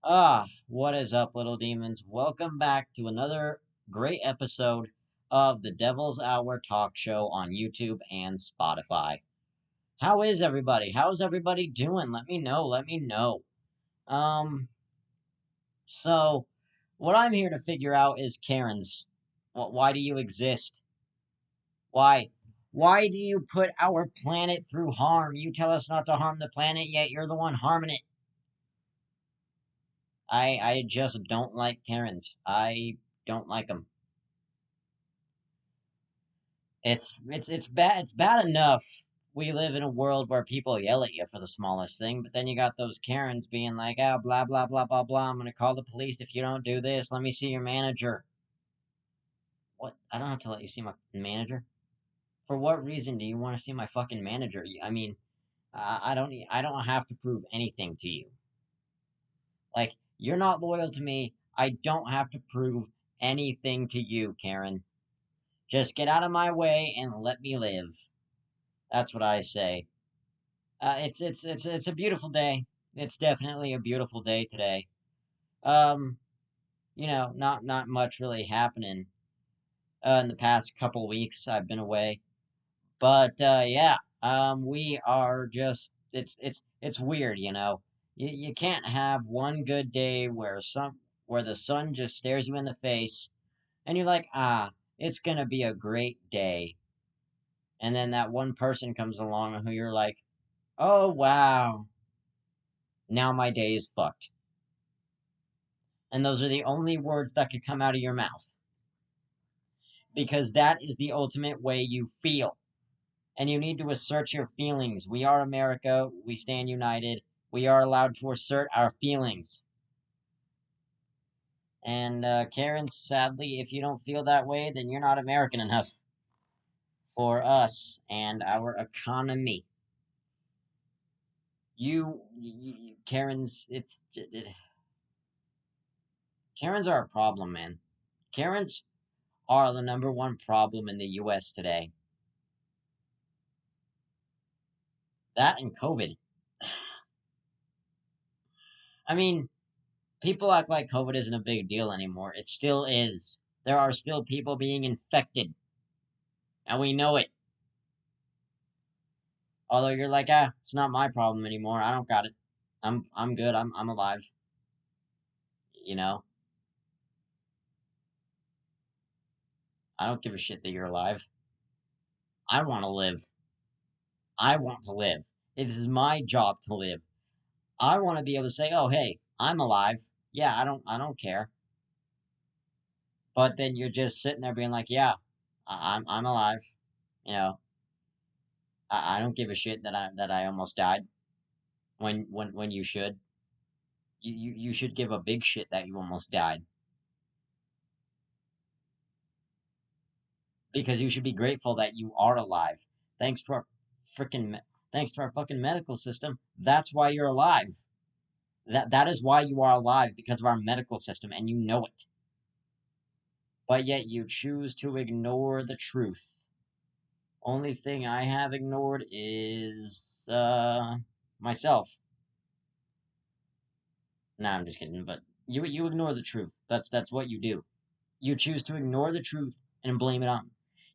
What is up, little demons? Welcome back to another great episode of the Devil's Hour talk show on YouTube and Spotify. How is everybody? How's everybody doing? Let me know. Let me know. Um, so what I'm here to figure out is Karens. Why do you exist? Why? Why do you put our planet through harm? You tell us not to harm the planet, yet you're the one harming it. I just don't like Karens. I don't like them. It's bad. It's bad enough we live in a world where people yell at you for the smallest thing, but then you got those Karens being like, "Ah, blah blah blah blah blah. I'm gonna call the police if you don't do this. Let me see your manager." What? I don't have to let you see my manager. For what reason do you want to see my fucking manager? I mean, I don't have to prove anything to you. Like, you're not loyal to me. I don't have to prove anything to you, Karen. Just get out of my way and let me live. That's what I say. It's a beautiful day. It's definitely a beautiful day today. Um, not much really happening in the past couple weeks. I've been away, but yeah, we are just it's weird, you know. You can't have one good day where the sun just stares you in the face, and you're like, it's gonna be a great day, and then that one person comes along who you're like, oh wow, now my day is fucked. And those are the only words that could come out of your mouth. Because that is the ultimate way you feel. And you need to assert your feelings. We are America. We stand united. We are allowed to assert our feelings. And Karen, sadly, if you don't feel that way, then you're not American enough for us and our economy. Karens, Karens are a problem, man. Karens are the number one problem in the U.S. today. That and COVID. I mean, people act like COVID isn't a big deal anymore. It still is. There are still people being infected, and we know it. Although you're like, it's not my problem anymore. I don't got it. I'm good. I'm alive. You know, I don't give a shit that you're alive. I want to live. I want to live. It is my job to live. I want to be able to say, "Oh, hey, I'm alive." Yeah, I don't care. But then you're just sitting there being like, "Yeah, I'm alive." You know, I don't give a shit that I almost died when you should. You should give a big shit that you almost died because you should be grateful that you are alive. Thanks to our freaking thanks to our fucking medical system. That's why you're alive. That is why you are alive because of our medical system and you know it. But yet you choose to ignore the truth. Only thing I have ignored is myself. Nah, I'm just kidding, but you ignore the truth. That's what you do. You choose to ignore the truth and blame it on.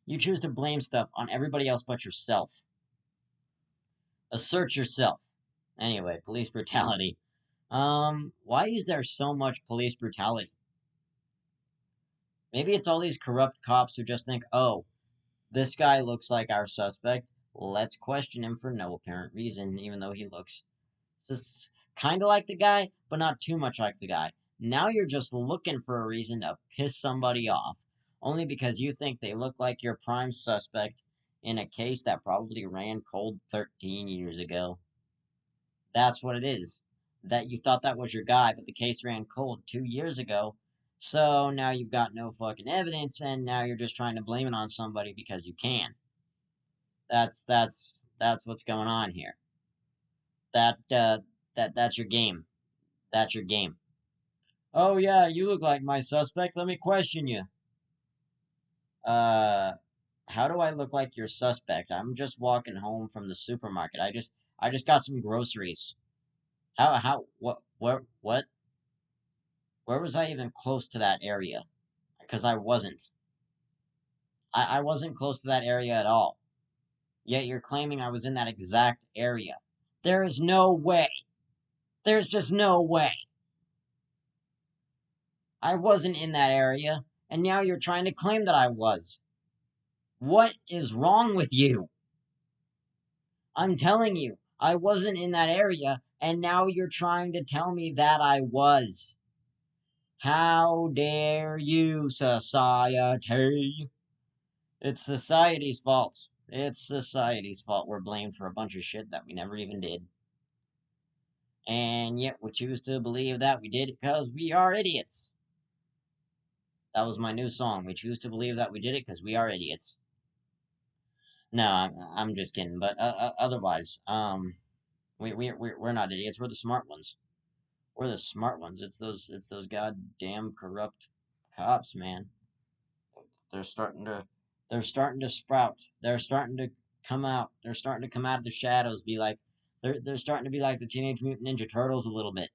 You choose to blame stuff on everybody else but yourself. Assert yourself. Anyway, police brutality. Why is there so much police brutality? Maybe it's all these corrupt cops who just think, oh, this guy looks like our suspect. Let's question him for no apparent reason, even though he looks kind of like the guy, but not too much like the guy. Now you're just looking for a reason to piss somebody off, only because you think they look like your prime suspect in a case that probably ran cold 13 years ago. That's what it is. That you thought that was your guy, but the case ran cold 2 years ago. So now you've got no fucking evidence, and now you're just trying to blame it on somebody because you can. That's what's going on here. That that's your game. That's your game. Oh yeah, you look like my suspect. Let me question you. Uh, how do I look like your suspect? I'm just walking home from the supermarket. I just got some groceries. What? Where was I even close to that area? Because I wasn't. I wasn't close to that area at all. Yet you're claiming I was in that exact area. There is no way. There's just no way. I wasn't in that area, and now you're trying to claim that I was. What is wrong with you? I'm telling you, I wasn't in that area, and now you're trying to tell me that I was. How dare you, society? It's society's fault. It's society's fault. We're blamed for a bunch of shit that we never even did. And yet we choose to believe that we did it because we are idiots. That was my new song. We choose to believe that we did it because we are idiots. No, I'm just kidding. But otherwise, we're not idiots. We're the smart ones. We're the smart ones. It's those goddamn corrupt cops, man. They're starting to they're starting to sprout. They're starting to come out. They're starting to come out of the shadows. Be like they're starting to be like the Teenage Mutant Ninja Turtles a little bit.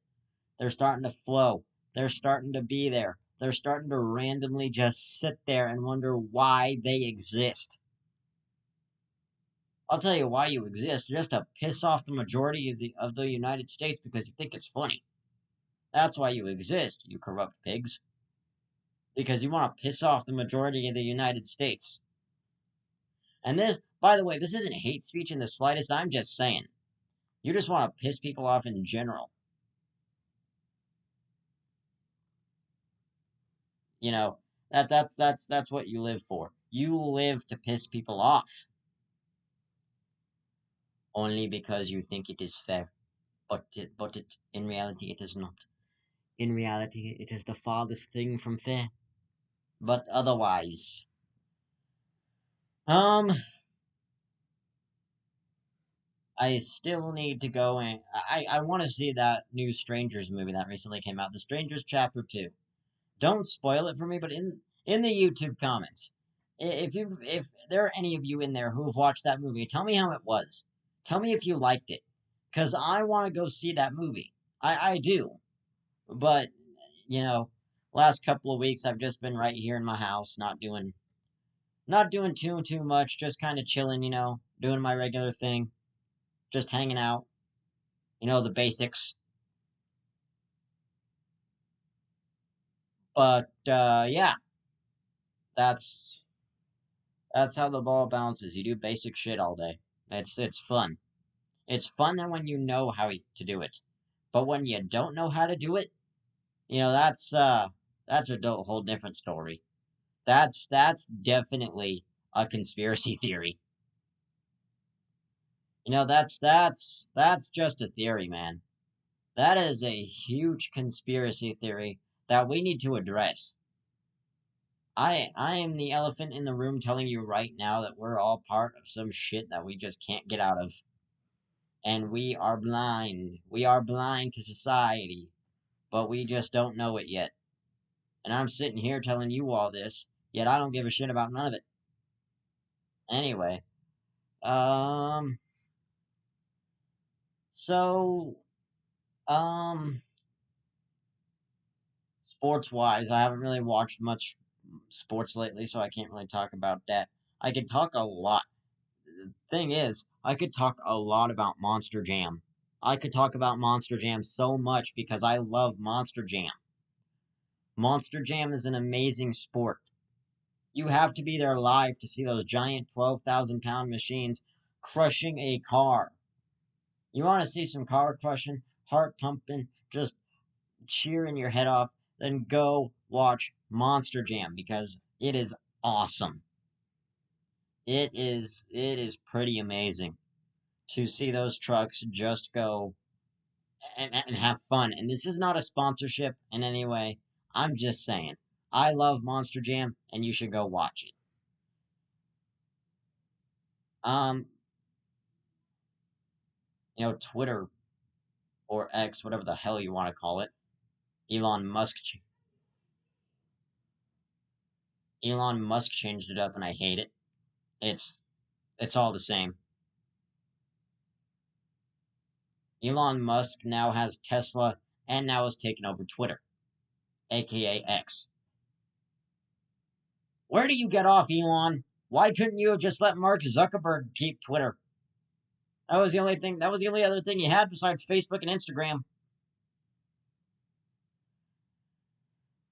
They're starting to flow. They're starting to be there. They're starting to randomly just sit there and wonder why they exist. I'll tell you why you exist, just to piss off the majority of the United States because you think it's funny. That's why you exist, you corrupt pigs. Because you want to piss off the majority of the United States. And this, by the way, this isn't hate speech in the slightest. I'm just saying. You just want to piss people off in general. You know, that's what you live for. You live to piss people off. Only because you think it is fair. But in reality it is not. In reality it is the farthest thing from fair. But otherwise. Um I still need to go and I want to see that new Strangers movie that recently came out, The Strangers Chapter 2. Don't spoil it for me, but in the YouTube comments, if there are any of you in there who have watched that movie, tell me how it was. Tell me if you liked it, cause I want to go see that movie. I do, but you know, last couple of weeks I've just been right here in my house, not doing too much, just kind of chilling, doing my regular thing, just hanging out, the basics. But yeah, that's that's how the ball bounces. You do basic shit all day. It's fun. It's fun when you know how to do it. But when you don't know how to do it, that's a whole different story. That's definitely a conspiracy theory. That's just a theory, man. That is a huge conspiracy theory that we need to address. I am the elephant in the room telling you right now that we're all part of some shit that we just can't get out of. And we are blind. We are blind to society, but we just don't know it yet. And I'm sitting here telling you all this, yet I don't give a shit about none of it. Anyway, um, so, um, sports wise, I haven't really watched much sports lately, so I can't really talk about that. I could talk a lot. The thing is, I could talk a lot about Monster Jam. I could talk about Monster Jam so much because I love Monster Jam. Monster Jam is an amazing sport. You have to be there live to see those giant 12,000-pound machines crushing a car. You want to see some car crushing, heart pumping, just cheering your head off, then go watch Monster Jam because it is awesome. It is pretty amazing to see those trucks just go and have fun. And this is not a sponsorship in any way. I'm just saying. I love Monster Jam and you should go watch it. Um, Twitter or X, whatever the hell you want to call it. Elon Musk Elon Musk changed it up and I hate it. It's it's all the same. Elon Musk now has Tesla and now has taken over Twitter. aka X. Where do you get off, Elon? Why couldn't you have just let Mark Zuckerberg keep Twitter? That was the only thing. That was the only other thing you had besides Facebook and Instagram.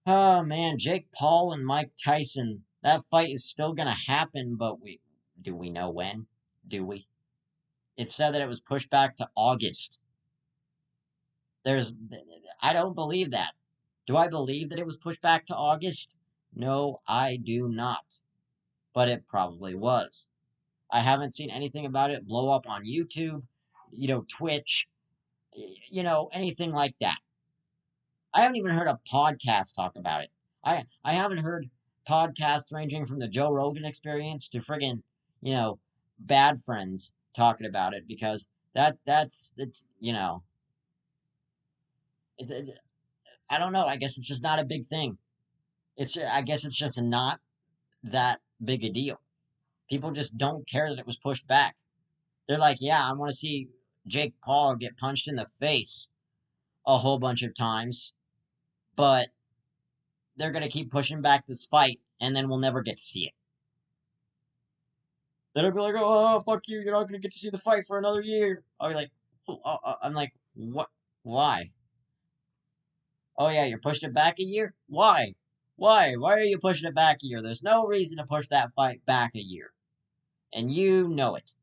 Oh man, Jake Paul and Mike Tyson. That fight is still gonna happen, but do we know when? Do we? It said that it was pushed back to August. There's I don't believe that. Do I believe that it was pushed back to August? No, I do not. But it probably was. I haven't seen anything about it blow up on YouTube, Twitch, anything like that. I haven't even heard a podcast talk about it. I haven't heard podcasts ranging from the Joe Rogan Experience to friggin', you know, Bad Friends talking about it because that's it's I don't know. I guess it's just not a big thing. I guess it's just not that big a deal. People just don't care that it was pushed back. They're like, yeah, I want to see Jake Paul get punched in the face a whole bunch of times, but they're going to keep pushing back this fight, and then we'll never get to see it. Then I'll be like, oh, fuck you, you're not going to get to see the fight for another year. I'll be like, I'm like, what? Why? Oh, yeah, you're pushing it back a year? Why? Why? Why are you pushing it back a year? There's no reason to push that fight back a year. And you know it.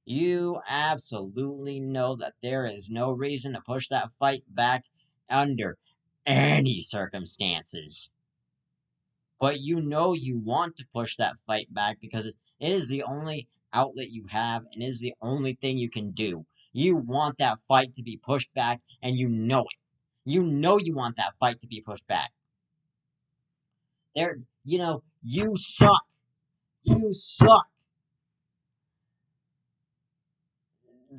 You absolutely know that there is no reason to push that fight back under any circumstances. But you know you want to push that fight back because it is the only outlet you have and is the only thing you can do. You want that fight to be pushed back and you know it. You know you want that fight to be pushed back. You suck. You suck.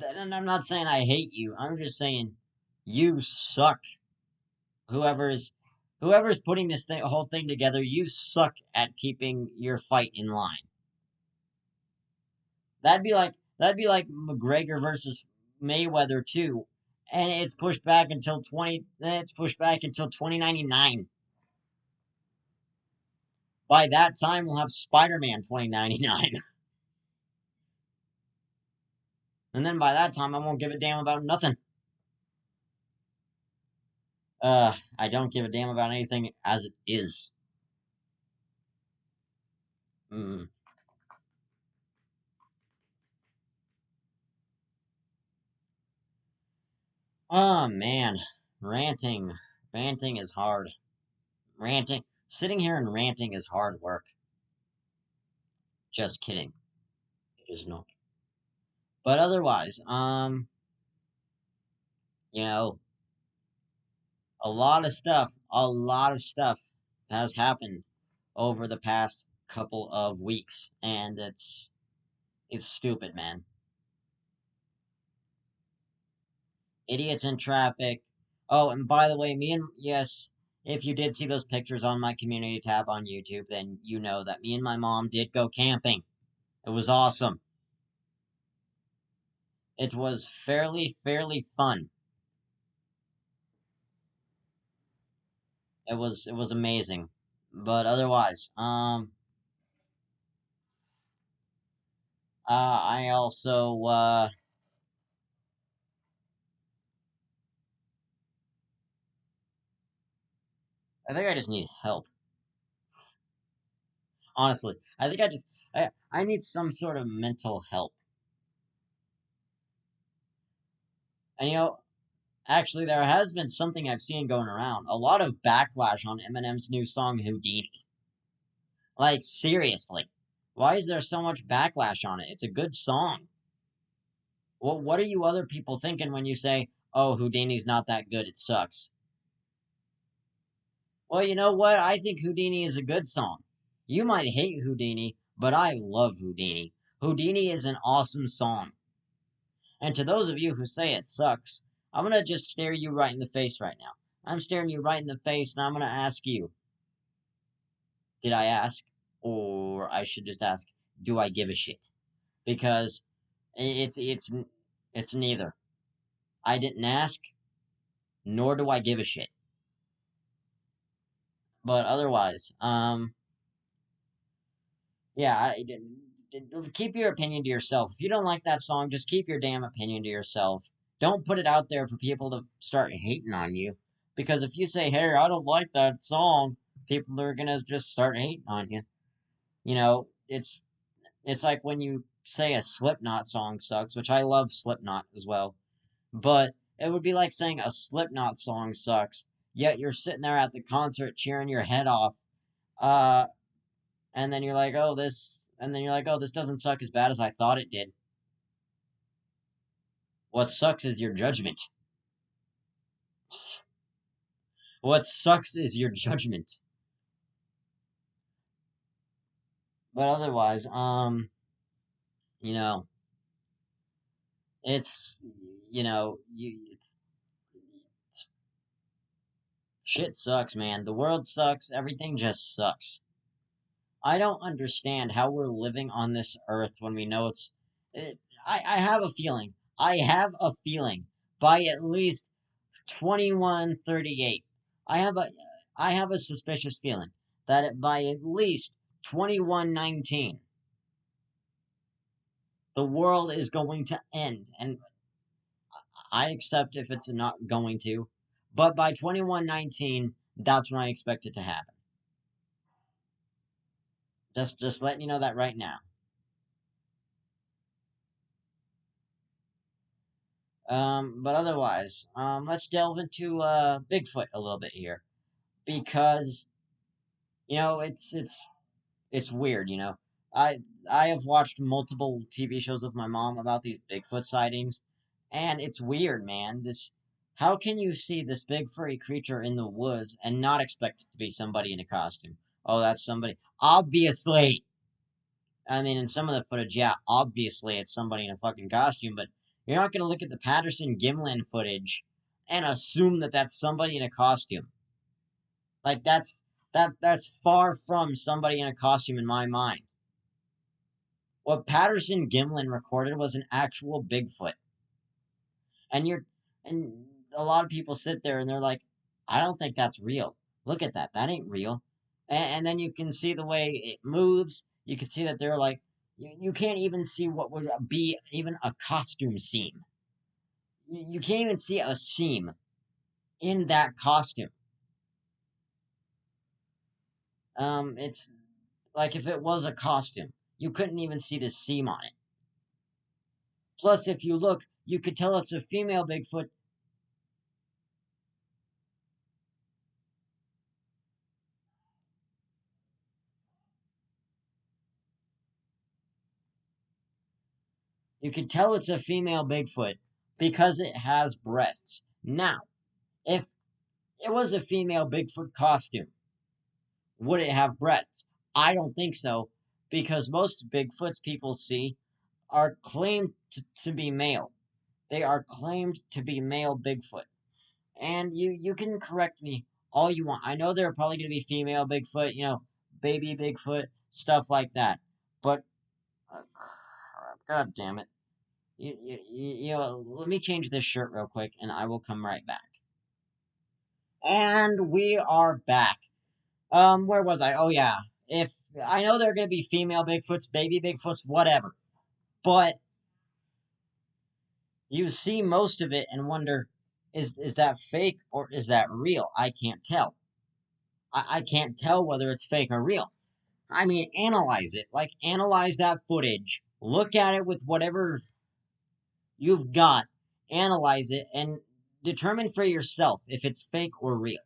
And I'm not saying I hate you. I'm just saying you suck. Whoever's whoever's putting this whole thing together, you suck at keeping your fight in line. That'd be like McGregor versus Mayweather too, and it's pushed back until 2099. By that time, we'll have Spider-Man 2099, and then by that time, I won't give a damn about nothing. I don't give a damn about anything as it is. Mm. Oh man, ranting, ranting is hard. Sitting here and ranting is hard work. Just kidding. It is not. But otherwise, you know, a lot of stuff has happened over the past couple of weeks, and it's stupid, man. Idiots in traffic. Oh, and by the way, yes, if you did see those pictures on my community tab on YouTube, then you know that me and my mom did go camping. It was awesome. It was fairly fun. It was amazing. But otherwise, I also I think I just need help. Honestly, I think I need some sort of mental help. And actually, there has been something I've seen going around. A lot of backlash on Eminem's new song Houdini. Like seriously, why is there so much backlash on it? It's a good song. Well, what are you other people thinking when you say, "Oh, Houdini's not that good. It sucks." Well, you know what? I think Houdini is a good song. You might hate Houdini, but I love Houdini. Houdini is an awesome song. And to those of you who say it sucks, I'm gonna just stare you right in the face right now. I'm staring you right in the face and I'm gonna ask you, did I ask? Or I should just ask, do I give a shit? Because it's neither. I didn't ask, nor do I give a shit. But otherwise, yeah, keep your opinion to yourself. If you don't like that song, just keep your damn opinion to yourself. Don't put it out there for people to start hating on you. Because if you say, "Hey, I don't like that song," people are gonna just start hating on you. You know, it's like when you say a Slipknot song sucks, which I love Slipknot as well. But it would be like saying a Slipknot song sucks, yet you're sitting there at the concert cheering your head off. Uh, and then you're like, oh, this doesn't suck as bad as I thought it did. What sucks is your judgment. What sucks is your judgment. But otherwise, you know, it's, shit sucks, man. The world sucks. Everything just sucks. I don't understand how we're living on this earth when we know It, I have a feeling. I have a feeling by at least 2138. I have a I have a suspicious feeling that by at least 2119, the world is going to end, and I accept if it's not going to. But by 2119, that's when I expect it to happen. Just letting you know that right now. But otherwise, let's delve into Bigfoot a little bit here because it's weird. I I have watched multiple TV shows with my mom about these Bigfoot sightings, and it's weird, man. How can you see this big furry creature in the woods and not expect it to be somebody in a costume? Oh, that's somebody. Obviously, I mean, in some of the footage, yeah, obviously it's somebody in a fucking costume, but you're not going to look at the Patterson Gimlin footage and assume that that's somebody in a costume. Like that's far from somebody in a costume in my mind. What Patterson Gimlin recorded was an actual Bigfoot. And a lot of people sit there and they're like, I don't think that's real. Look at that. That ain't real. And then you can see the way it moves. You can see that they're like, you can't even see what would be even a costume seam. You can't even see a seam in that costume. It's like if it was a costume, you couldn't even see the seam on it. Plus, if you look, you could tell it's a female Bigfoot. You could tell it's a female Bigfoot because it has breasts. Now, if it was a female Bigfoot costume, would it have breasts? I don't think so, because most Bigfoots people see are claimed to be male. They are claimed to be male Bigfoot. And you can correct me all you want. I know there are probably going to be female Bigfoot, baby Bigfoot, stuff like that. But, uh, God damn it. Let me change this shirt real quick and I will come right back. And we are back. Where was I? Oh, yeah. If I know there are going to be female Bigfoots, baby Bigfoots, whatever. But you see most of it and wonder, is that fake or is that real? I can't tell. I can't tell whether it's fake or real. I mean, analyze it. Like, analyze that footage. Look at it with whatever you've got. Analyze it and determine for yourself if it's fake or real.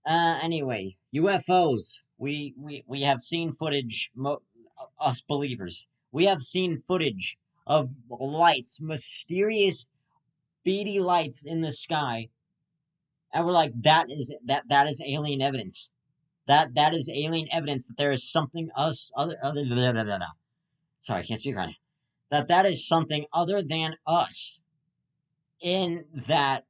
Anyway, UFOs. We have seen footage, us believers. We have seen footage of lights, mysterious, beady lights in the sky, and we're like, that is alien evidence. That is alien evidence that there is something us other blah, blah, blah, blah. Sorry, I can't speak right now. That is something other than us in that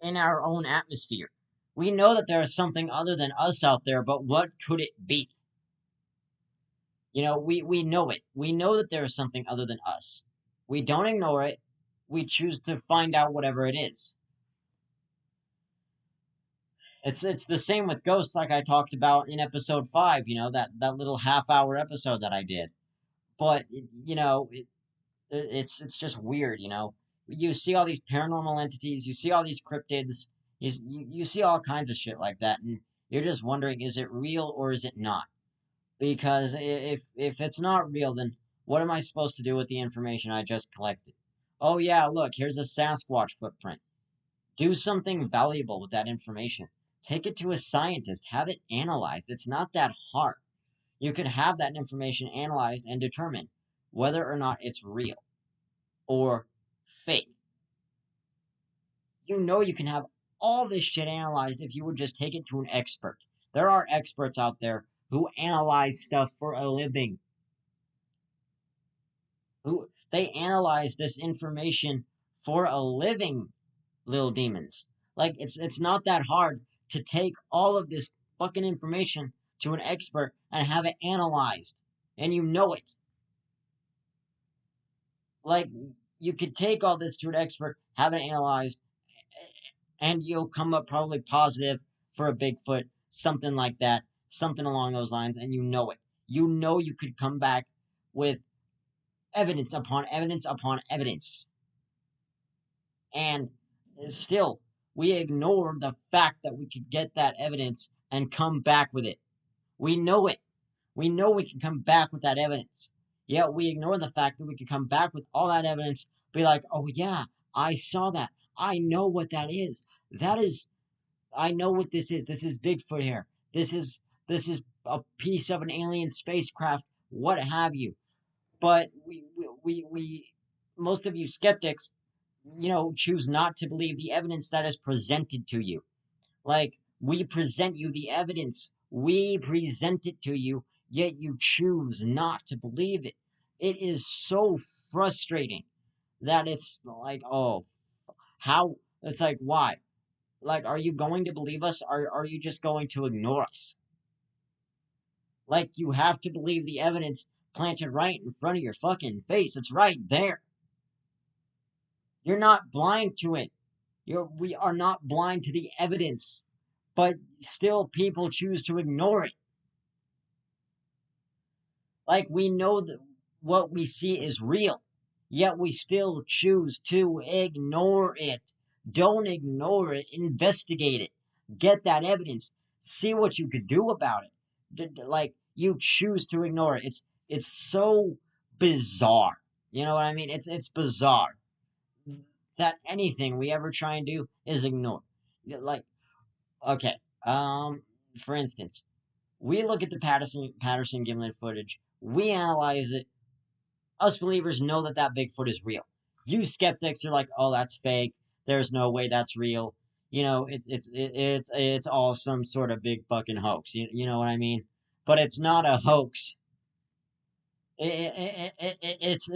in our own atmosphere. We know that there is something other than us out there, but what could it be? We know it. We know that there is something other than us. We don't ignore it. We choose to find out whatever it is. It's the same with ghosts, like I talked about in episode 5. You know, that little half-hour episode that I did. But it's just weird. You know, you see all these paranormal entities, you see all these cryptids, you see all kinds of shit like that, and you're just wondering, is it real or is it not? Because if it's not real, then what am I supposed to do with the information I just collected? Oh yeah, look, here's a Sasquatch footprint. Do something valuable with that information. Take it to a scientist, have it analyzed. It's not that hard. You could have that information analyzed and determine whether or not it's real or fake. You know you can have all this shit analyzed if you would just take it to an expert. There are experts out there who analyze stuff for a living. Who they analyze this information for a living, little demons. Like it's not that hard to take all of this fucking information to an expert and have it analyzed. And you know it. Like you could take all this to an expert, have it analyzed, and you'll come up probably positive for a Bigfoot, something like that, something along those lines, and you know it. You know you could come back with evidence upon evidence upon evidence. And still, we ignore the fact that we could get that evidence and come back with it. We know it. We know we can come back with that evidence. Yet we ignore the fact that we can come back with all that evidence, be like, oh yeah, I saw that. I know what that is. That is, I know what this is. This is Bigfoot here. This is a piece of an alien spacecraft, what have you. But we most of you skeptics, choose not to believe the evidence that is presented to you. Like, we present you the evidence, we present it to you, yet you choose not to believe it. It is so frustrating that it's like, oh, how? It's like, why? Like, are you going to believe us? Or are you just going to ignore us? Like, you have to believe the evidence planted right in front of your fucking face. It's right there. You're not blind to it. We are not blind to the evidence, but still people choose to ignore it. Like we know that what we see is real, yet we still choose to ignore it. Don't ignore it, investigate it. Get that evidence. See what you could do about it. Like you choose to ignore it. It's so bizarre. You know what I mean? It's bizarre that anything we ever try and do is ignore. Like, okay, for instance, we look at the Patterson Gimlin footage, we analyze it. Us believers know that that Bigfoot is real. You skeptics are like, oh, that's fake. There's no way that's real. It's all some sort of big fucking hoax. You know what I mean? But it's not a hoax. It's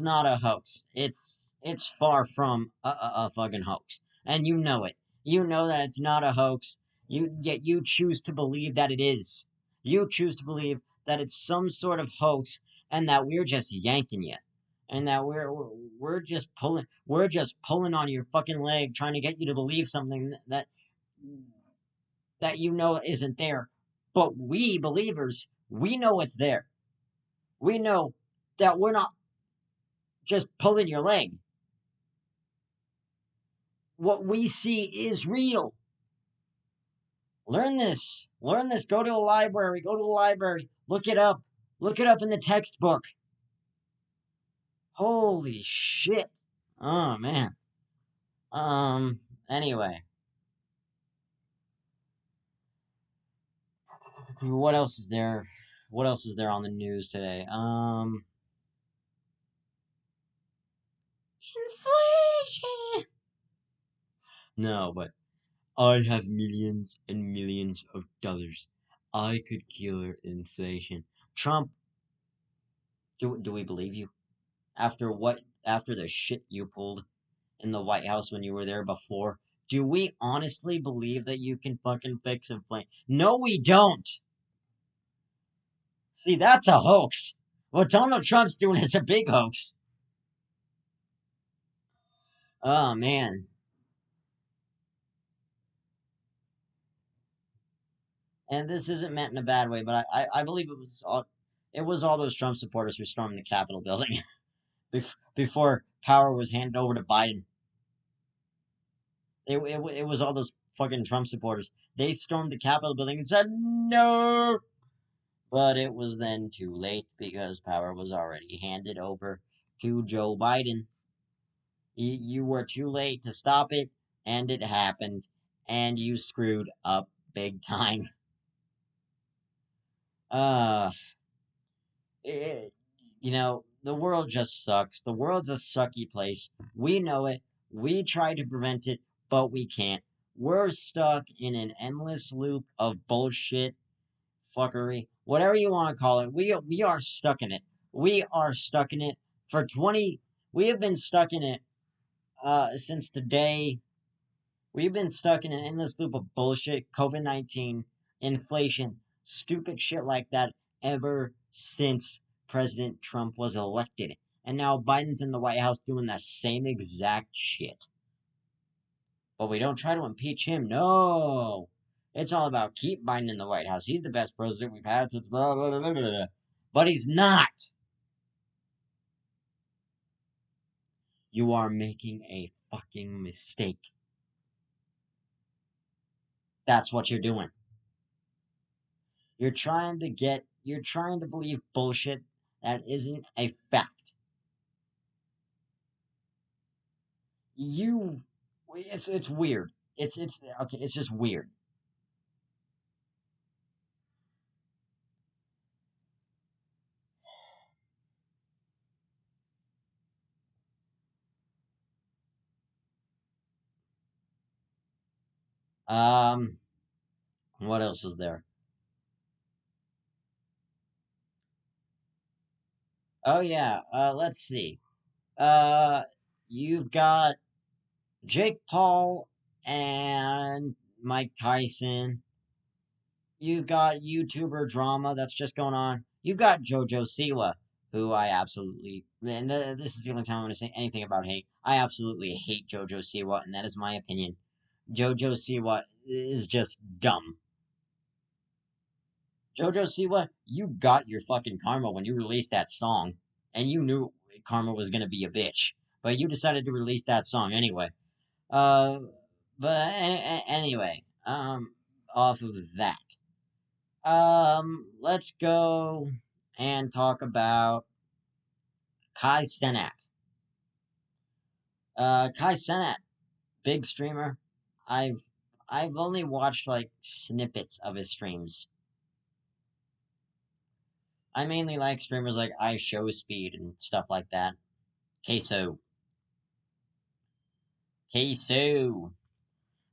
not a hoax. It's far from a fucking hoax, and you know it. You know that it's not a hoax. Yet you choose to believe that it is. You choose to believe that it's some sort of hoax, and that we're just yanking you, and that we're just pulling on your fucking leg, trying to get you to believe something that you know isn't there. But we believers, we know it's there. We know that we're not just pulling your leg. What we see is real. Learn this. Learn this. Go to a library. Go to a library. Look it up. Look it up in the textbook. Holy shit. Oh, man. Anyway. What else is there? What else is there on the news today? Inflation! No, but I have millions and millions of dollars. I could cure inflation. Trump, do we believe you? After the shit you pulled in the White House when you were there before? Do we honestly believe that you can fucking fix inflation? No, we don't. See, that's a hoax. What Donald Trump's doing is a big hoax. Oh man. And this isn't meant in a bad way, but I believe it was all those Trump supporters who stormed the Capitol building before power was handed over to Biden. It was all those fucking Trump supporters. They stormed the Capitol building and said no, but it was then too late because power was already handed over to Joe Biden. You were too late to stop it, and it happened, and you screwed up big time. Uh, it, the world just sucks. The world's a sucky place. We know it. We try to prevent it, but we can't. We're stuck in an endless loop of bullshit, fuckery, whatever you want to call it. We are stuck in it. We are stuck in it for 20. We have been stuck in it since the day. We've been stuck in an endless loop of bullshit, COVID-19, inflation, stupid shit like that ever since President Trump was elected. And now Biden's in the White House doing the same exact shit. But we don't try to impeach him. No. It's all about keep Biden in the White House. He's the best president we've had since blah, blah, blah, blah, blah. But he's not. You are making a fucking mistake. That's what you're doing. You're trying to believe bullshit that isn't a fact. You it's weird. It's okay, it's just weird. Um what else is there? Oh yeah, let's see. Uh you've got Jake Paul and Mike Tyson. You've got YouTuber drama that's just going on. You've got JoJo Siwa, who I absolutely, and this is the only time I'm going to say anything about hate. I absolutely hate JoJo Siwa, and that is my opinion. JoJo Siwa is just dumb. JoJo Siwa, you got your fucking karma when you released that song, and you knew karma was going to be a bitch, but you decided to release that song anyway. Uh, but anyway, off of that. Let's go and talk about Kai Cenat. Kai Cenat, big streamer. I've I've only watched like snippets of his streams. I mainly like streamers like I Show Speed and stuff like that. Queso. Queso.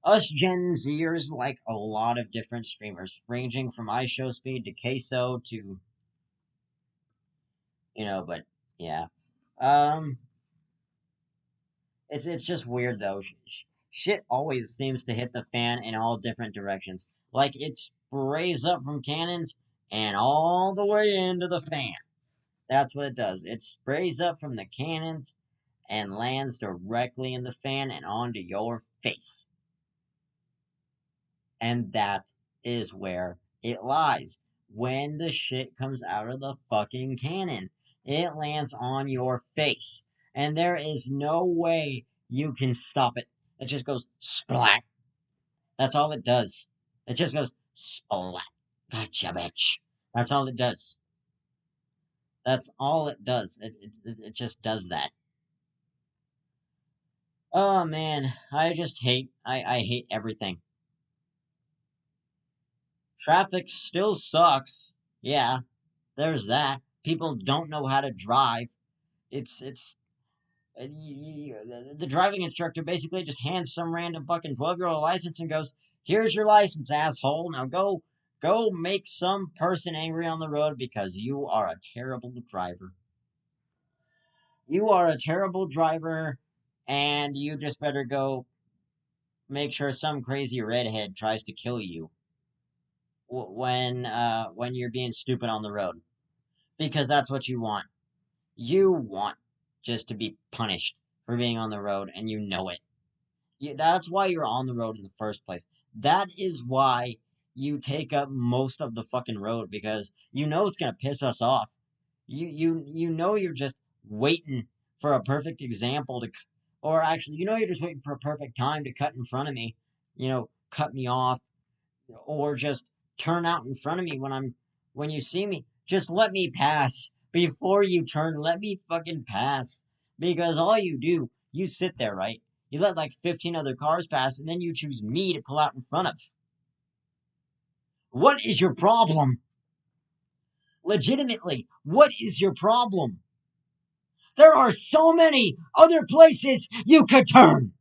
Us Gen Zers like a lot of different streamers, ranging from I Show Speed to Queso to but yeah. Um it's just weird though. Shit always seems to hit the fan in all different directions. Like it sprays up from cannons and all the way into the fan. That's what it does. It sprays up from the cannons and lands directly in the fan and onto your face. And that is where it lies. When the shit comes out of the fucking cannon, it lands on your face. And there is no way you can stop it. It just goes splat. That's all it does. It just goes splat. Gotcha, bitch. That's all it does. That's all it does. It just does that. Oh man, I hate everything. Traffic still sucks. Yeah, there's that. People don't know how to drive. It's the driving instructor basically just hands some random fucking 12-year-old license and goes, "Here's your license, asshole. Now go make some person angry on the road because you are a terrible driver. You are a terrible driver, and you just better go make sure some crazy redhead tries to kill you when you're being stupid on the road because that's what you want. You want just to be punished for being on the road, and you know it. That's why you're on the road in the first place. That is why you take up most of the fucking road because you know it's gonna piss us off. You know you're just waiting for a perfect example to, or actually, you know you're just waiting for a perfect time to cut in front of me, cut me off, or just turn out in front of me when you see me. Just let me pass before you turn. Let me fucking pass because all you do, you sit there, right? You let like 15 other cars pass, and then you choose me to pull out in front of. What is your problem? Legitimately, what is your problem? There are so many other places you could turn.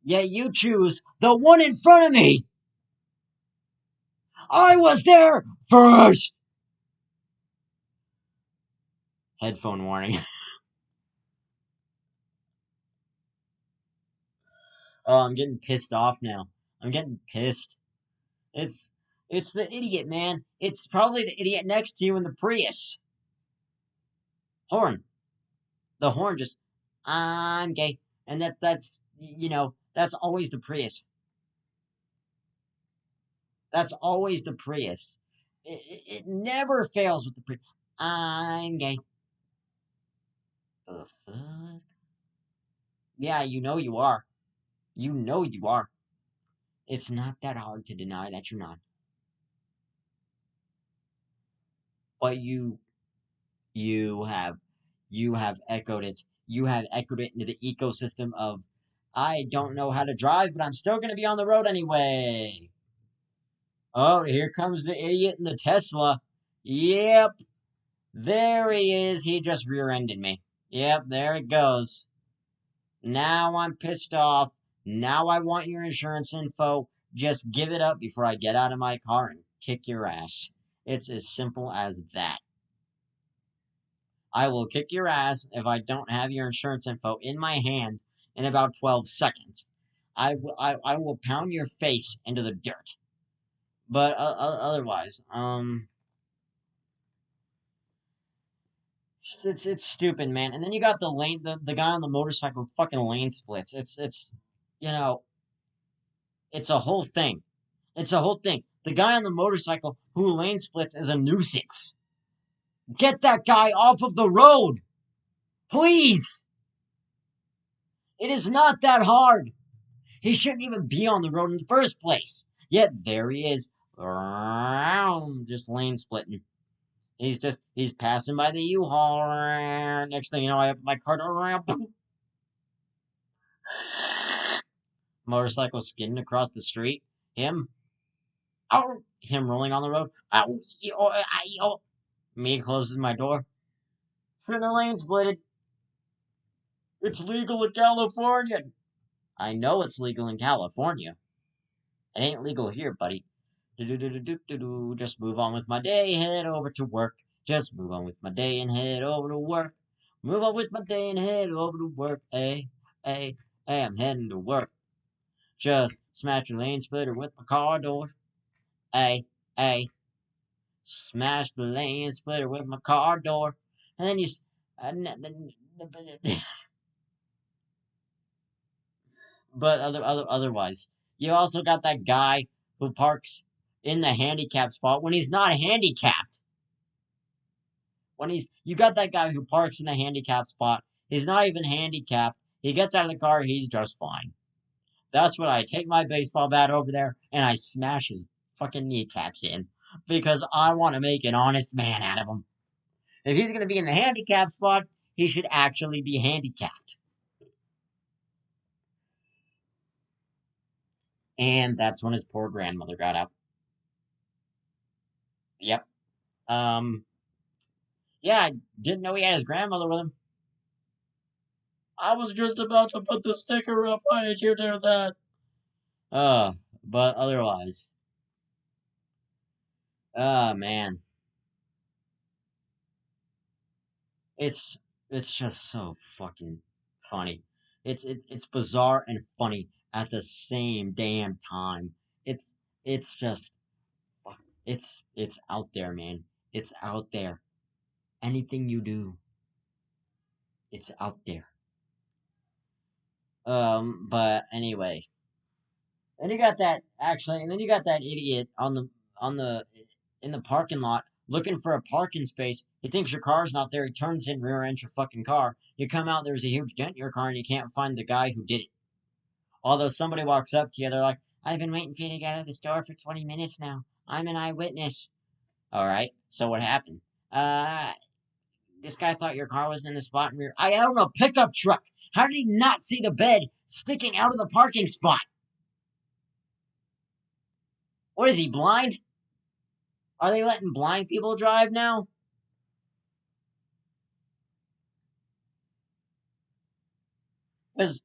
Yet you choose the one in front of me. I was there first. Headphone warning. Oh, I'm getting pissed off now. I'm getting pissed. It's it's the idiot, man. It's probably the idiot next to you in the Prius. Horn. The horn just I'm gay. And that's always the Prius. That's always the Prius. It never fails with the Prius. I'm gay. The fuck? Yeah, you know you are. You know you are. It's not that hard to deny that you're not. But you have you have echoed it. You have echoed it into the ecosystem of I don't know how to drive, but I'm still gonna be on the road anyway. Oh, here comes the idiot in the Tesla. Yep, there he is. He just rear-ended me. Yep, there it goes. Now I'm pissed off. Now I want your insurance info. Just give it up before I get out of my car and kick your ass. It's as simple as that. I will kick your ass if I don't have your insurance info in my hand in about 12 seconds. I will pound your face into the dirt. But otherwise, it's stupid, man. And then you got the guy on the motorcycle fucking lane splits. You know, it's a whole thing. It's a whole thing. The guy on the motorcycle who lane splits is a nuisance. Get that guy off of the road, please. It is not that hard. He shouldn't even be on the road in the first place. Yet there he is, just lane splitting. He's passing by the U-Haul. Next thing you know, I have my car around. Motorcycle skidding across the street. Him, him rolling on the road. Me closes my door. For the lane splitted. It's legal in California. I know it's legal in California. It ain't legal here, buddy. Just move on with my day, head over to work. Just move on with my day and head over to work. Move on with my day and head over to work. Hey, hey, hey, I'm heading to work. Just smash your lane splitter with my car door. Hey, hey, smash the lane splitter with my car door. And then but otherwise, you also got that guy who parks in the handicap spot when he's not handicapped. You got that guy who parks in the handicap spot. He's not even handicapped. He gets out of the car. He's just fine. That's when I take my baseball bat over there and I smash his fucking kneecaps in because I want to make an honest man out of him. If he's gonna be in the handicap spot, he should actually be handicapped. And that's when his poor grandmother got up. Yep. Um. Yeah, I didn't know he had his grandmother with him. I was just about to put the sticker up. Why did you do that? Uh, but otherwise, man, it's it's just so fucking funny. It's bizarre and funny at the same damn time. It's it's just it's out there, man. It's out there. Anything you do, it's out there. But anyway, Then you got that actually, and then you got that idiot on the in the parking lot looking for a parking space. He thinks your car's not there. He turns in, rear ends your fucking car. You come out, there's a huge dent in your car, and you can't find the guy who did it. Although somebody walks up to you, they're like, "I've been waiting for you to get out of the store for 20 minutes now. I'm an eyewitness." All right, so what happened? Uh, this guy thought your car wasn't in the spot and rear. I own a pickup truck. How did he not see the bed sticking out of the parking spot? What is he, blind? Are they letting blind people drive now? Because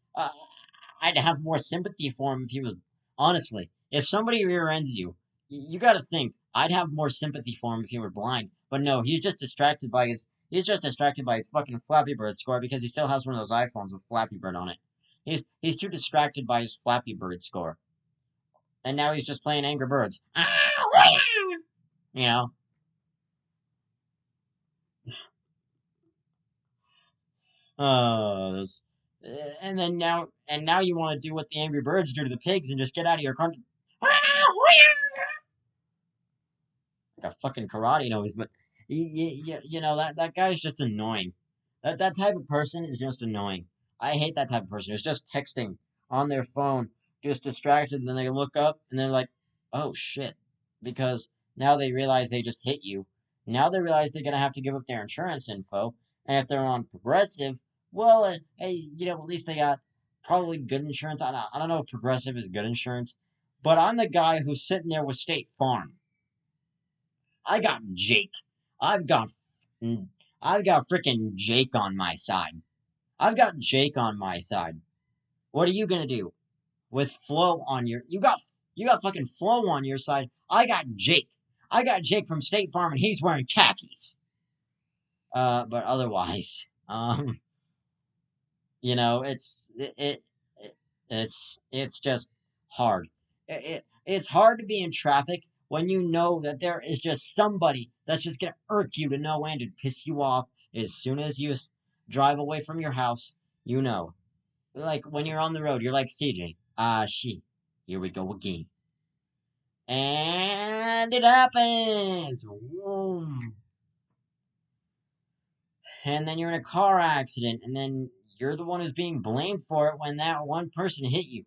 I'd have more sympathy for him if he was. Honestly, if somebody rear ends you, you got to think I'd have more sympathy for him if he were blind. But no, he's just distracted by his. He's just distracted by his fucking Flappy Bird score because he still has one of those iPhones with Flappy Bird on it. He's too distracted by his Flappy Bird score, and now he's just playing Angry Birds. You know. This, and now you want to do what the Angry Birds do to the pigs and just get out of your car. Like a fucking karate nose, but you know that guy's just annoying. That type of person is just annoying. I hate that type of person who's just texting on their phone, just distracted, and then they look up and they're like, "Oh shit," because now they realize they just hit you. Now they realize they're gonna have to give up their insurance info, and if they're on Progressive, well, hey, at least they got probably good insurance. I don't know if Progressive is good insurance, but I'm the guy who's sitting there with State Farm. I got Jake. I've got I've got freaking Jake on my side. I've got Jake on my side. What are you gonna do with Flo on your? You got fucking Flo on your side. I got Jake. I got Jake from State Farm, and he's wearing khakis. But otherwise, it's just hard. It's hard to be in traffic when you know that there is just somebody that's just gonna irk you to no end and piss you off as soon as you drive away from your house. You know, like when you're on the road, you're like CJ. She. Here we go again, and it happens. Boom. And then you're in a car accident, and then you're the one who's being blamed for it when that one person hit you.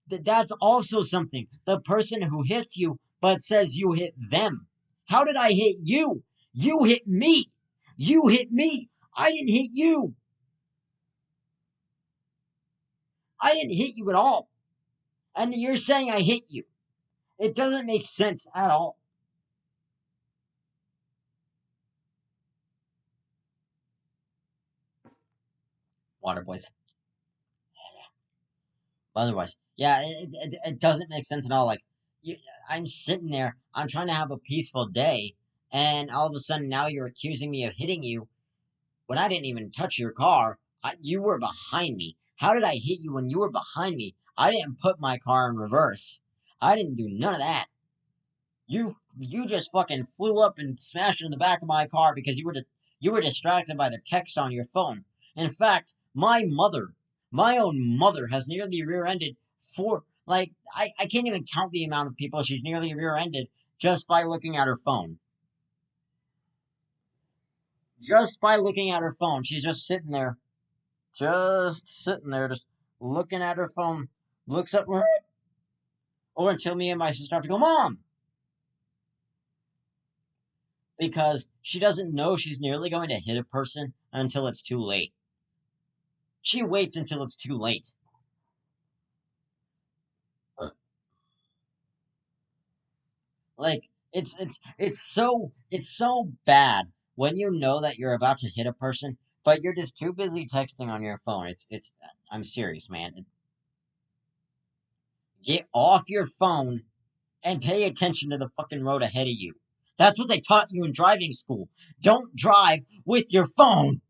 That's also something. The person who hits you but says you hit them. How did I hit you? You hit me. You hit me. I didn't hit you. I didn't hit you at all. And you're saying I hit you. It doesn't make sense at all. Water boys. Otherwise, yeah, it doesn't make sense at all. Like, you, I'm sitting there, I'm trying to have a peaceful day, and all of a sudden now you're accusing me of hitting you when I didn't even touch your car. You were behind me. How did I hit you when you were behind me? I didn't put my car in reverse. I didn't do none of that. You just fucking flew up and smashed into the back of my car because you were distracted by the text on your phone. In fact, my own mother, has nearly rear-ended four. Like I can't even count the amount of people she's nearly rear-ended just by looking at her phone. Just by looking at her phone, she's just sitting there, just looking at her phone. Looks up, or until me and my sister have to go, Mom, because she doesn't know she's nearly going to hit a person until it's too late. She waits until it's too late. Like it's so bad when you know that you're about to hit a person, but you're just too busy texting on your phone. It's I'm serious, man. Get off your phone and pay attention to the fucking road ahead of you. That's what they taught you in driving school. Don't drive with your phone.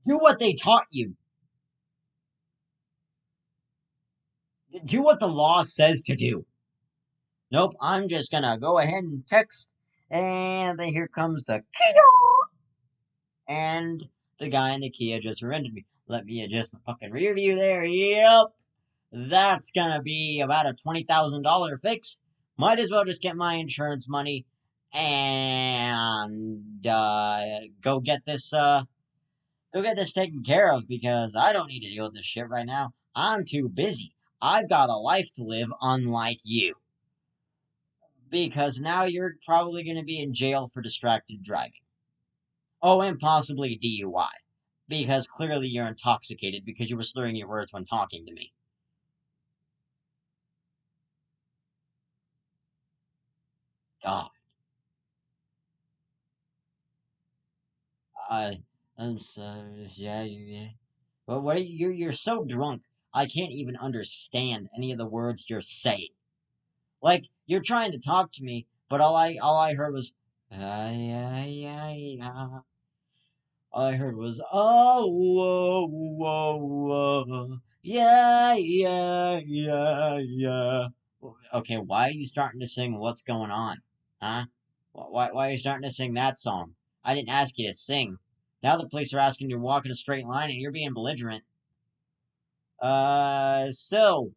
Do what they taught you. Do what the law says to do. Nope, I'm just gonna go ahead and text, and then here comes the Kia, and the guy in the Kia just rented me. Let me adjust my fucking rear view there. Yep. That's gonna be about a $20,000 fix. Might as well just get my insurance money and go get this taken care of because I don't need to deal with this shit right now. I'm too busy. I've got a life to live, unlike you. Because now you're probably going to be in jail for distracted driving. Oh, and possibly DUI. Because clearly you're intoxicated because you were slurring your words when talking to me. God. I, I'm sorry. Yeah, yeah. But what are you're so drunk. I can't even understand any of the words you're saying. Like you're trying to talk to me, but all I heard was yeah, yeah, yeah. All I heard was oh, whoa, whoa, whoa. Yeah, yeah, yeah, yeah. Okay, why are you starting to sing What's Going On? Huh? Why are you starting to sing that song? I didn't ask you to sing. Now the police are asking you to walk in a straight line and you're being belligerent. So,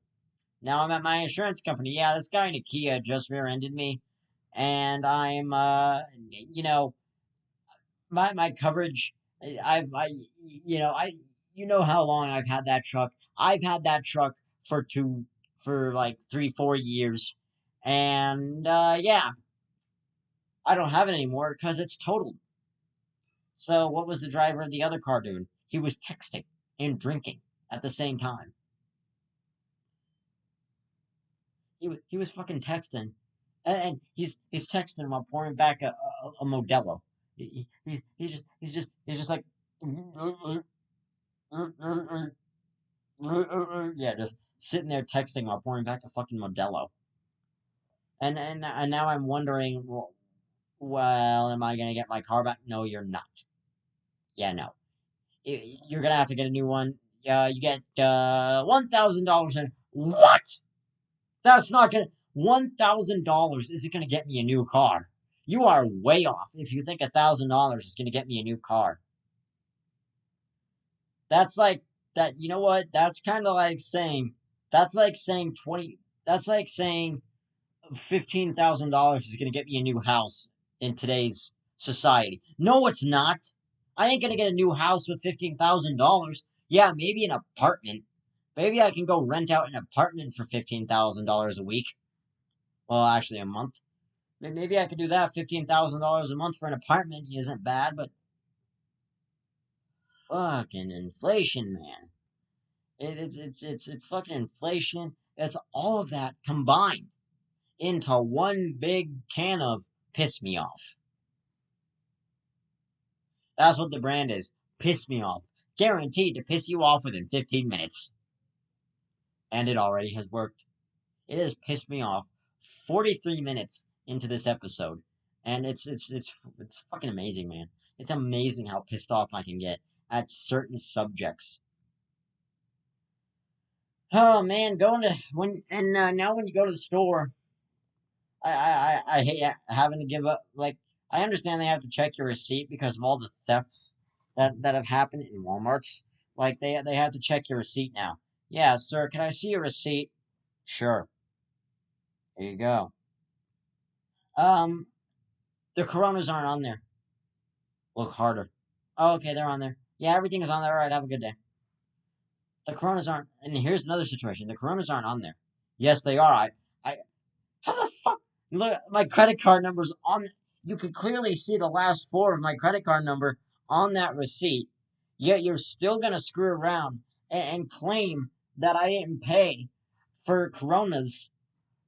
now I'm at my insurance company. Yeah, this guy in a Kia just rear-ended me. And I'm, you know, my coverage, you know how long I've had that truck. I've had that truck for like 3, 4 years. And, yeah, I don't have it anymore because it's totaled. So what was the driver of the other car doing? He was texting and drinking at the same time. He was fucking texting, and he's texting while pouring back a Modelo. He's just like yeah, just sitting there texting while pouring back a fucking Modelo. And now I'm wondering, well, am I gonna get my car back? No, you're not. Yeah, no. You're gonna have to get a new one. You get $1,000 in. What? That's not gonna. $1,000 isn't gonna get me a new car. You are way off if you think $1,000 is gonna get me a new car. That's like that. You know what? That's kind of like saying. That's like saying 20. That's like saying $15,000 is gonna get me a new house in today's society. No, it's not. I ain't gonna get a new house with $15,000. Yeah, maybe an apartment. Maybe I can go rent out an apartment for $15,000 a week. Well, actually, a month. Maybe I could do that. $15,000 a month for an apartment isn't bad, but fucking inflation, man. It's fucking inflation. It's all of that combined into one big can of piss me off. That's what the brand is. Piss me off. Guaranteed to piss you off within 15 minutes. And it already has worked. It has pissed me off 43 minutes into this episode. And it's fucking amazing, man. It's amazing how pissed off I can get at certain subjects. Oh man, going to when and now when you go to the store, I hate having to give up. Like I understand they have to check your receipt because of all the thefts that have happened in WalMarts. Like they have to check your receipt now. Yeah, sir, can I see your receipt? Sure. There you go. Um, the Coronas aren't on there. Look harder. Oh, okay, they're on there. Yeah, everything is on there. All right, have a good day. The Coronas aren't. And here's another situation. The Coronas aren't on there. Yes, they are. I. How the fuck? Look, my credit card number's on. You could clearly see the last four of my credit card number on that receipt. Yet you're still gonna screw around and claim that I didn't pay for Coronas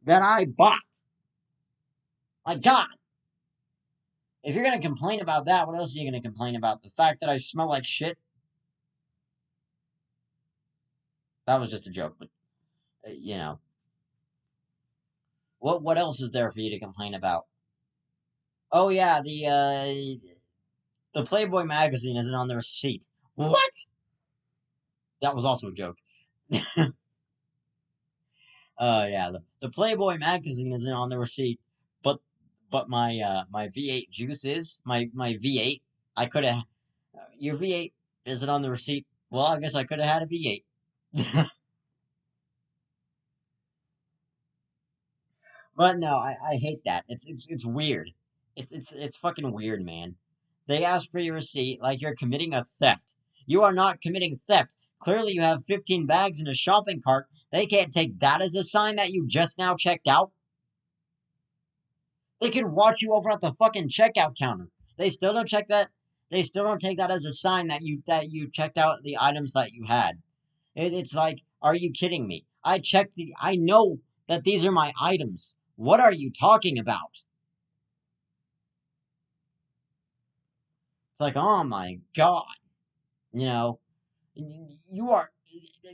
that I bought. My God. If you're gonna complain about that, what else are you gonna complain about? The fact that I smell like shit? That was just a joke, but you know. What else is there for you to complain about? Oh yeah, the Playboy magazine isn't on the receipt. What? That was also a joke. Yeah, the Playboy magazine isn't on the receipt, but my V8 juice is my V8. I could have your V8 isn't on the receipt. Well, I guess I could have had a V8. But no, I hate that. It's weird. It's fucking weird, man. They ask for your receipt like you're committing a theft. You are not committing theft. Clearly, you have 15 bags in a shopping cart. They can't take that as a sign that you just now checked out. They could watch you over at the fucking checkout counter. They still don't check that. They still don't take that as a sign that you checked out the items that you had. It's like, are you kidding me? I know that these are my items. What are you talking about? It's like, oh my God. You know, you are,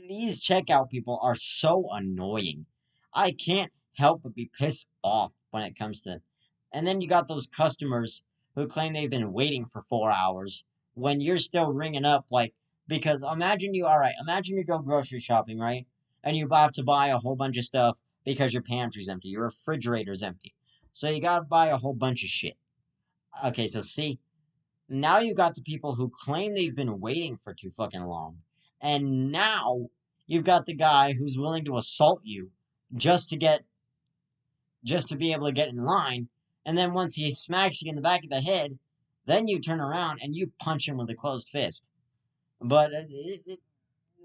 these checkout people are so annoying. I can't help but be pissed off when it comes to them. And then you got those customers who claim they've been waiting for 4 hours when you're still ringing up like, because imagine you go grocery shopping, right? And you have to buy a whole bunch of stuff because your pantry's empty, your refrigerator's empty. So you gotta buy a whole bunch of shit. Okay, so see, now you got the people who claim they've been waiting for too fucking long. And now you've got the guy who's willing to assault you just to get just to be able to get in line. And then once he smacks you in the back of the head, then you turn around and you punch him with a closed fist. But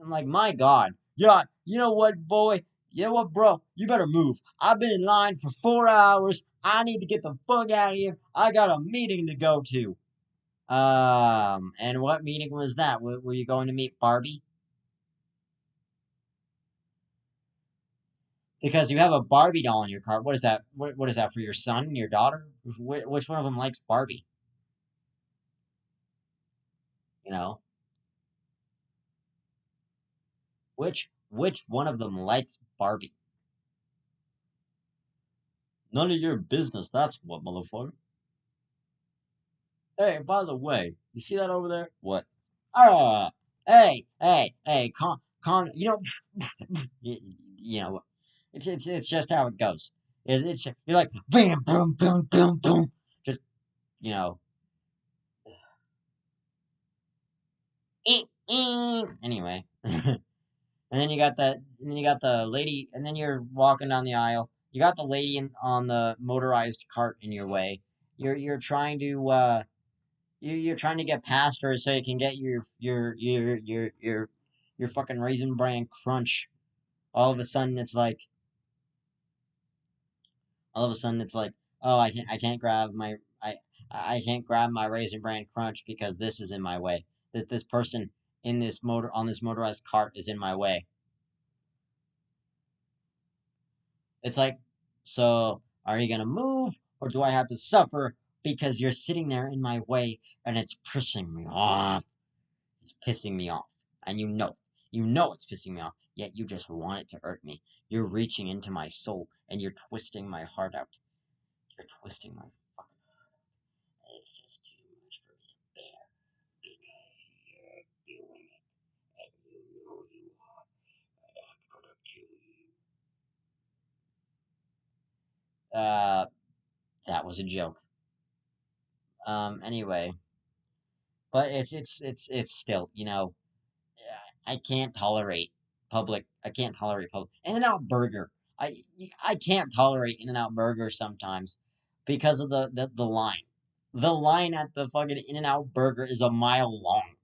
I'm like, my God. Yeah, you know what, boy? You know what, bro? You better move. I've been in line for 4 hours. I need to get the fuck out of here. I got a meeting to go to. And what meeting was that? Were you going to meet Barbie? Because you have a Barbie doll in your car. What is that? What is that for your son and your daughter? Which one of them likes Barbie? You know, which one of them likes Barbie? None of your business. That's what, motherfucker. Hey, by the way, you see that over there? What? Ah, hey, you know, you, you know, it's just how it goes. It's you're like bam, boom, boom, boom, boom. Just you know, anyway. And then you got that, and then you got the lady, and then you're walking down the aisle. You got the lady on the motorized cart in your way. You're trying to you're trying to get past her so you can get your fucking raisin bran crunch. All of a sudden it's like all of a sudden it's like, oh, I can't grab my I can't grab my raisin bran crunch because this is in my way. This person in this motor on this motorized cart is in my way. It's like, so are you gonna move or do I have to suffer because you're sitting there in my way and it's pissing me off? It's pissing me off. And you know it's pissing me off, yet you just want it to hurt me. You're reaching into my soul and you're twisting my heart out. You're twisting my fucking heart. It's just too much for me to bear because you're doing it and you know you are, and I'm gonna kill you. That was a joke. Anyway, but it's still, I can't tolerate I can't tolerate public. In-N-Out Burger. I can't tolerate In-N-Out Burger sometimes because of the line. The line at the fucking In-N-Out Burger is a mile long.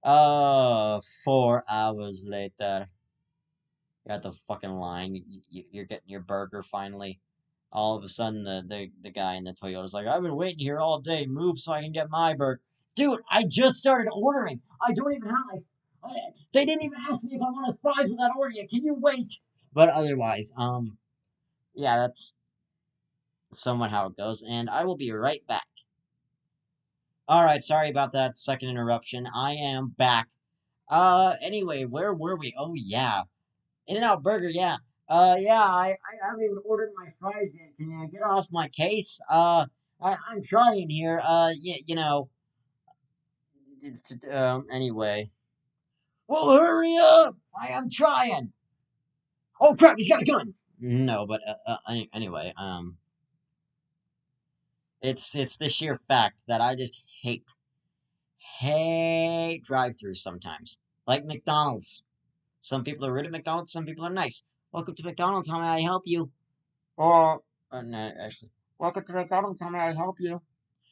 4 hours later, you're at the fucking line. You're getting your burger finally. All of a sudden, the guy in the Toyota's like, I've been waiting here all day. Move so I can get my burger. Dude, I just started ordering. I don't even have they didn't even ask me if I wanted fries with that order yet. Can you wait? But otherwise, yeah, that's somewhat how it goes. And I will be right back. All right, sorry about that second interruption. I am back. Anyway, where were we? Oh yeah, In-N-Out Burger. Yeah. Yeah. I haven't even ordered my fries yet. Can you get off my case? I'm trying here. You know. Anyway. Well, hurry up! I am trying. Oh crap! He's got a gun. No, but anyway, it's the sheer fact that I just hate drive-throughs sometimes. Like McDonald's. Some people are rude at McDonald's, some people are nice. Welcome to McDonald's, how may I help you? Or, no, actually, welcome to McDonald's, how may I help you?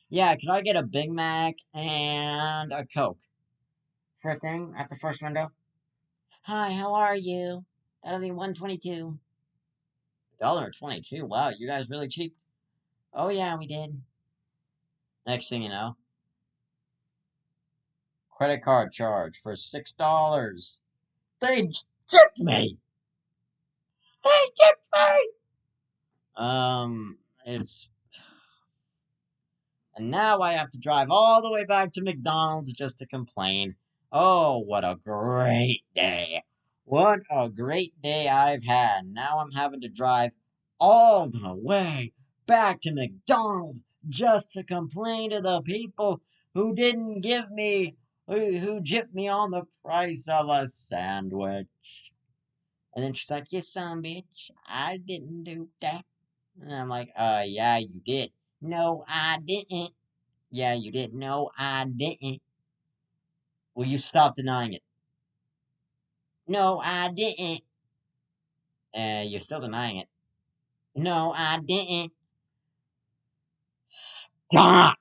Yeah, could I get a Big Mac and a Coke? For a thing at the first window? Hi, how are you? That'll be 122. $1.22. Wow, you guys really cheap. Oh yeah, we did. Next thing you know, credit card charge for $6. They tipped me. They tipped me. It's And now I have to drive all the way back to McDonald's just to complain. Oh, what a great day. What a great day I've had. Now I'm having to drive all the way back to McDonald's just to complain to the people who didn't give me, who gypped me on the price of a sandwich. And then she's like, you son of a bitch, I didn't do that. And I'm like, yeah, you did. No, I didn't. Yeah, you did. No, I didn't. Will you stop denying it? No, I didn't. You're still denying it. No, I didn't. Stop!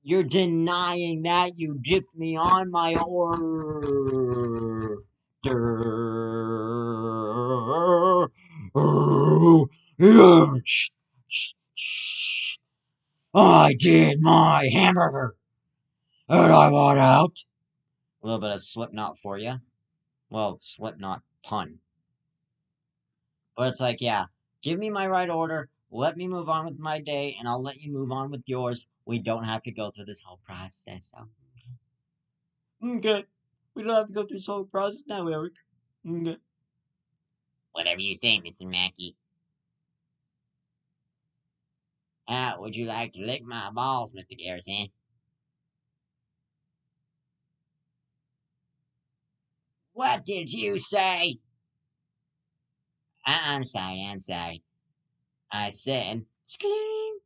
You're denying that you gypped me on my order. I did my hamburger, and I want out. A little bit of Slipknot for you. Well, Slipknot pun. But it's like, yeah, give me my right order, let me move on with my day, and I'll let you move on with yours. We don't have to go through this whole process. Okay. We don't have to go through this whole process now, Eric. Okay. Whatever you say, Mr. Mackey. Would you like to lick my balls, Mr. Garrison? What did you say? I'm sorry, I'm sorry. I said, scream.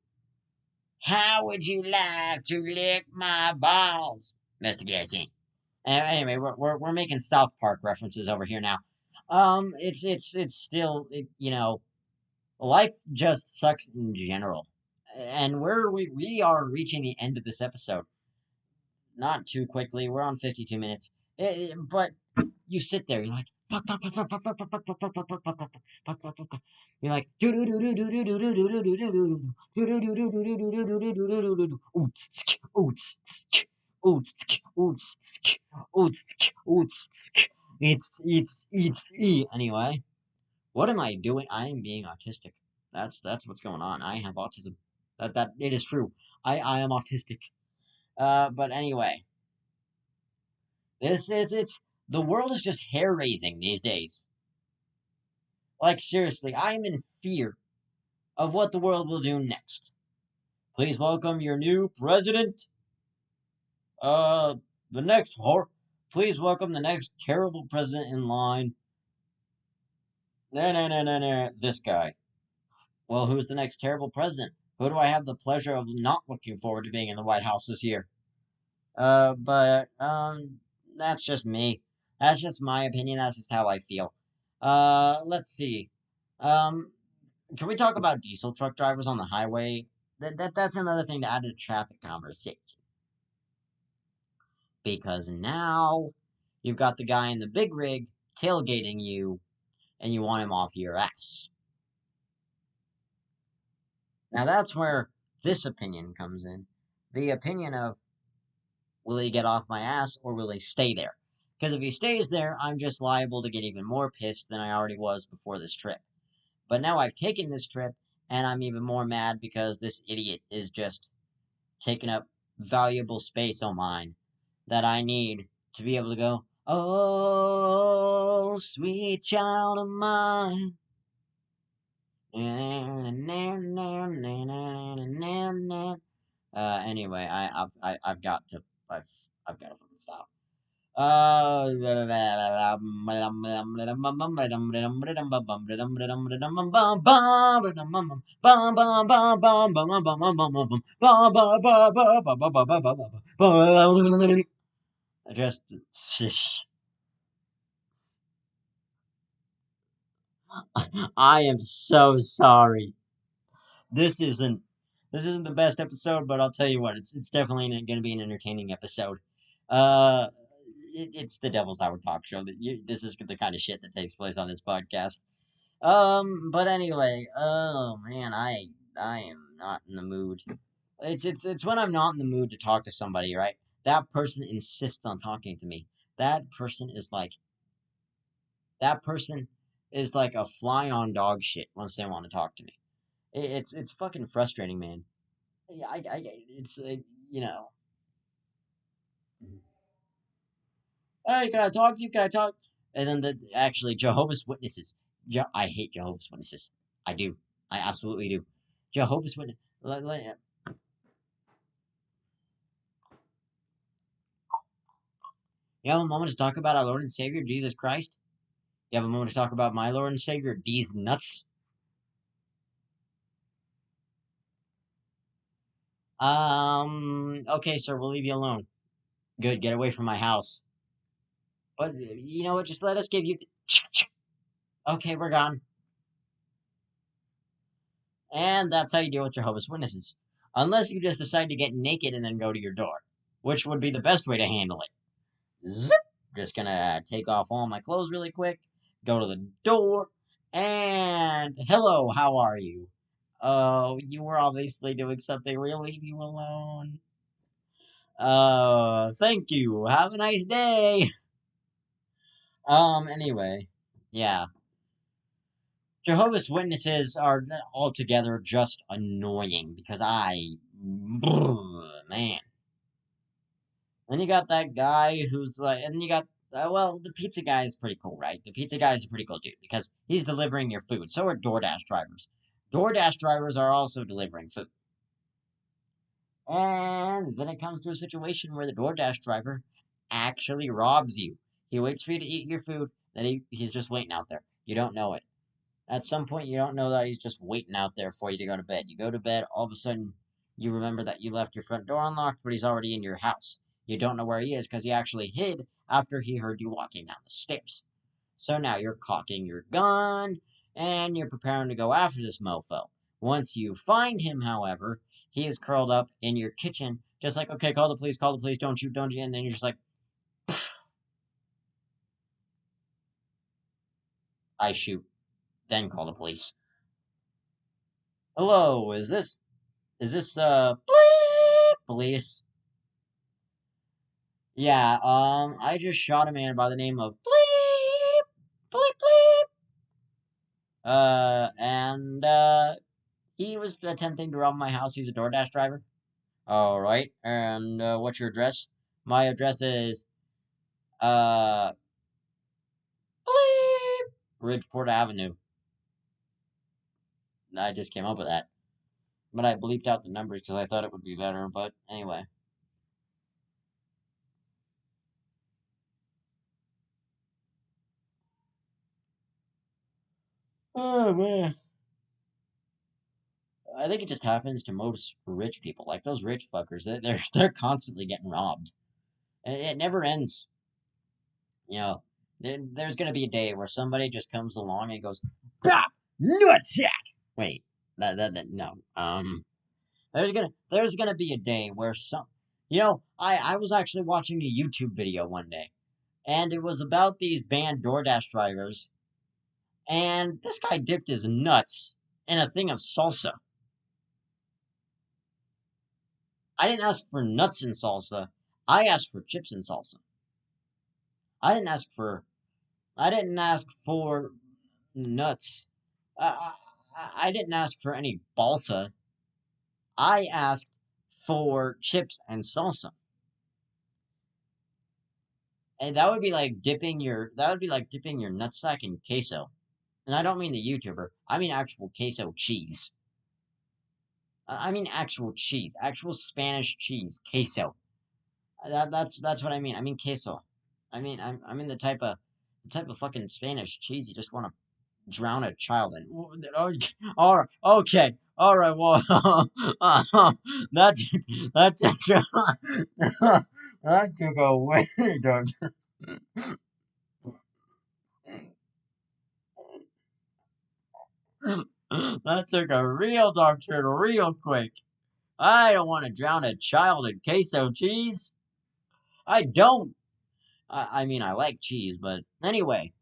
How would you like to lick my balls, Mr. Garrison? Anyway, we're making South Park references over here now. It's still life just sucks in general, and we are reaching the end of this episode. Not too quickly. We're on 52 minutes. But you sit there. You're like. You're like anyway. What am I doing? I am being autistic. That's what's going on. I have autism. That it is true. I am autistic. But anyway, it's the world is just hair raising these days. Like seriously, I am in fear of what the world will do next. Please welcome your new president. Uh, the next Please welcome the next terrible president in line. No, this guy. Well, who's the next terrible president? Who do I have the pleasure of not looking forward to being in the White House this year? But that's just me. That's just my opinion. That's just how I feel. Let's see. Um, can we talk about diesel truck drivers on the highway? That's another thing to add to the traffic conversation. Because now you've got the guy in the big rig tailgating you, and you want him off your ass. Now that's where this opinion comes in. The opinion of, will he get off my ass or will he stay there? Because if he stays there, I'm just liable to get even more pissed than I already was before this trip. But now I've taken this trip, and I'm even more mad because this idiot is just taking up valuable space on mine that I need to be able to go, oh, sweet child of mine. Anyway, I've got to fucking stop. Just, I am so sorry. This isn't this isn't the best episode, but I'll tell you what, it's definitely going to be an entertaining episode. Uh, it's the Devil's Hour talk show. This is the kind of shit that takes place on this podcast. But anyway, oh man, I am not in the mood. It's when I'm not in the mood to talk to somebody, right? That person insists on talking to me. That person is like that person is like a fly on dog shit once they want to talk to me. It's fucking frustrating, man. It's you know. Hey, can I talk to you? Can I talk? And then actually Jehovah's Witnesses. I hate Jehovah's Witnesses. I do. I absolutely do. Jehovah's Witness. You have a moment to talk about our Lord and Savior Jesus Christ. You have a moment to talk about my Lord and Savior D's nuts. Okay, sir, we'll leave you alone. Good, get away from my house. But you know what? Just let us give you. Okay, we're gone. And that's how you deal with Jehovah's Witnesses. Unless you just decide to get naked and then go to your door, which would be the best way to handle it. Zip! Just gonna take off all my clothes really quick, go to the door, and hello, how are you? Oh, you were obviously doing something. We'll leave you alone. Thank you. Have a nice day. Anyway, yeah. Jehovah's Witnesses are altogether just annoying because man. Then you got that guy who's like, and you got, well, the pizza guy is pretty cool, right? The pizza guy is a pretty cool dude because he's delivering your food. So are DoorDash drivers. DoorDash drivers are also delivering food. And then it comes to a situation where the DoorDash driver actually robs you. He waits for you to eat your food, then he's just waiting out there. You don't know it. At some point, you don't know that he's just waiting out there for you to go to bed. You go to bed, all of a sudden, you remember that you left your front door unlocked, but he's already in your house. You don't know where he is because he actually hid after he heard you walking down the stairs. So now you're cocking your gun and you're preparing to go after this mofo. Once you find him, however, he is curled up in your kitchen, just like, okay, call the police, don't shoot, don't you? And then you're just like, I shoot, then call the police. Hello, is this bleep police? Yeah, I just shot a man by the name of bleep bleep bleep. And he was attempting to rob my house. He's a DoorDash driver. All right. And what's your address? My address is uh bleep Bridgeport Avenue. I just came up with that, but I bleeped out the numbers because I thought it would be better. But anyway. Oh man. I think it just happens to most rich people, like those rich fuckers. They're constantly getting robbed. It never ends. You know, there's gonna be a day where somebody just comes along and goes, "Bop, nutsack." Wait, that no. There's gonna be a day where I was actually watching a YouTube video one day, and it was about these banned DoorDash drivers, and this guy dipped his nuts in a thing of salsa. I didn't ask for nuts and salsa. I asked for chips and salsa. I didn't ask for I didn't ask for nuts. I didn't ask for any balsa. I asked for chips and salsa. And that would be like dipping your nutsack in queso. And I don't mean the YouTuber. I mean actual queso cheese. I mean actual cheese, actual Spanish cheese, queso. That's what I mean. I mean queso. I mean the type of fucking Spanish cheese you just want to drown a child in. All right, okay, all right. Well, that's that's That took a way dark. That took a real dark turn real quick. I don't want to drown a child in queso cheese. I don't. I mean, I like cheese, but anyway,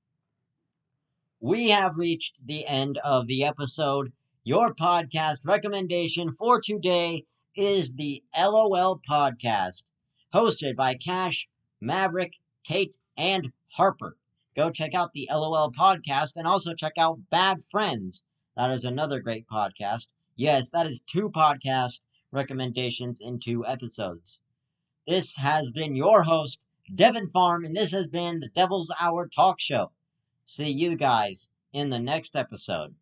we have reached the end of the episode. Your podcast recommendation for today is the LOL podcast, hosted by Cash, Maverick, Kate, and Harper. Go check out the LOL podcast and also check out Bad Friends. That is another great podcast. Yes, that is two podcast recommendations in 2 episodes. This has been your host, Devin Farm, and this has been the Devil's Hour Talk Show. See you guys in the next episode.